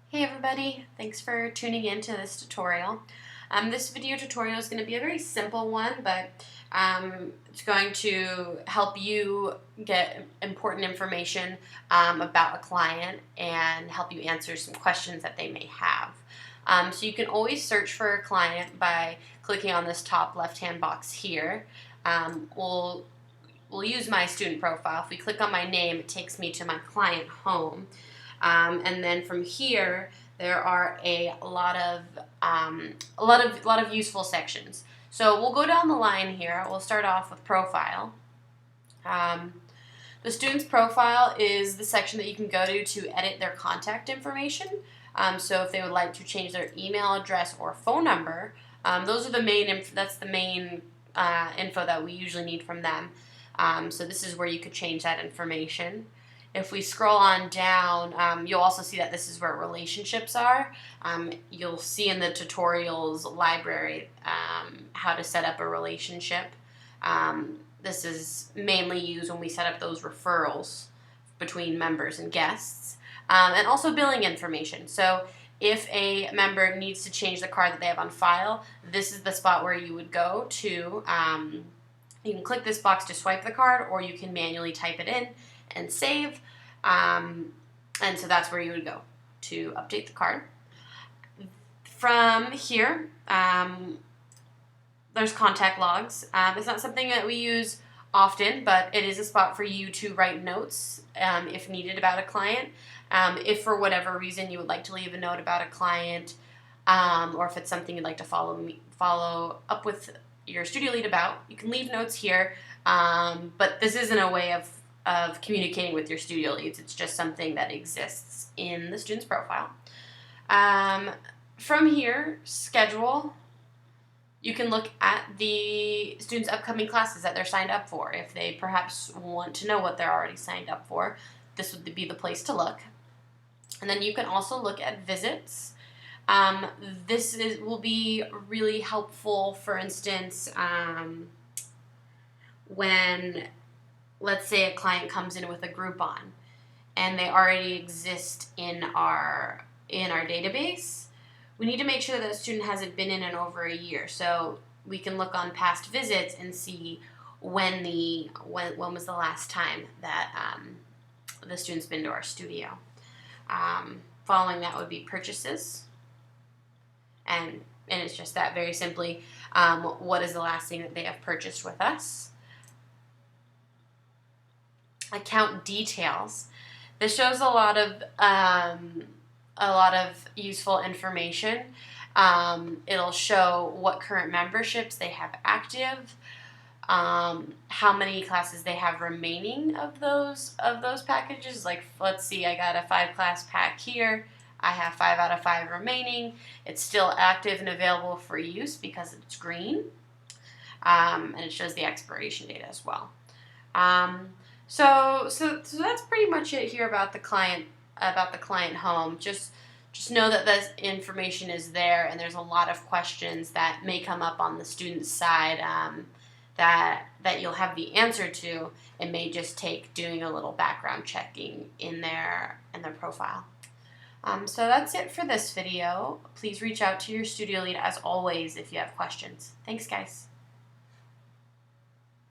Hey everybody, thanks for tuning in to this tutorial. This video tutorial is going to be a very simple one, but it's going to help you get important information about a client and help you answer some questions that they may have. So you can always search for a client by clicking on this top left-hand box here. We'll use my student profile. If we click on my name, it takes me to my client home. And then from here, there are a lot of useful sections. So we'll go down the line here. We'll start off with profile. The student's profile is the section that you can go to edit their contact information. So if they would like to change their email address or phone number, those are the main. That's the main info that we usually need from them. So this is where you could change that information. If we scroll on down, you'll also see that this is where relationships are. You'll see in the tutorials library how to set up a relationship. This is mainly used when we set up those referrals between members and guests. And also billing information. So if a member needs to change the card that they have on file, this is the spot where you would go to. You can click this box to swipe the card, or you can manually type it in and save. And so that's where you would go to update the card. From here, there's contact logs. It's not something that we use often, but it is a spot for you to write notes if needed about a client. If for whatever reason you would like to leave a note about a client, or if it's something you'd like to follow up with your studio lead about, you can leave notes here. But this isn't a way of communicating with your studio leads. It's just something that exists in the student's profile. From here, schedule. You can look at the students' upcoming classes that they're signed up for. If they perhaps want to know what they're already signed up for, this would be the place to look. And then you can also look at visits. Will be really helpful, for instance, when, let's say, a client comes in with a Groupon and they already exist in our database. We need to make sure that the student hasn't been in over a year. So we can look on past visits and see when was the last time that the student's been to our studio. Following that would be purchases. And it's just that, very simply, what is the last thing that they have purchased with us. Account details. This shows a lot of useful information. It'll show what current memberships they have active, how many classes they have remaining of those packages. Like, let's see, I got a 5-class pack here. I have 5 out of 5 remaining. It's still active and available for use because it's green, and it shows the expiration date as well. So that's pretty much it here about the client home. Just know that this information is there, and there's a lot of questions that may come up on the student's side that you'll have the answer to. It may just take doing a little background checking in their profile. So that's it for this video. Please reach out to your studio lead as always if you have questions. Thanks, guys.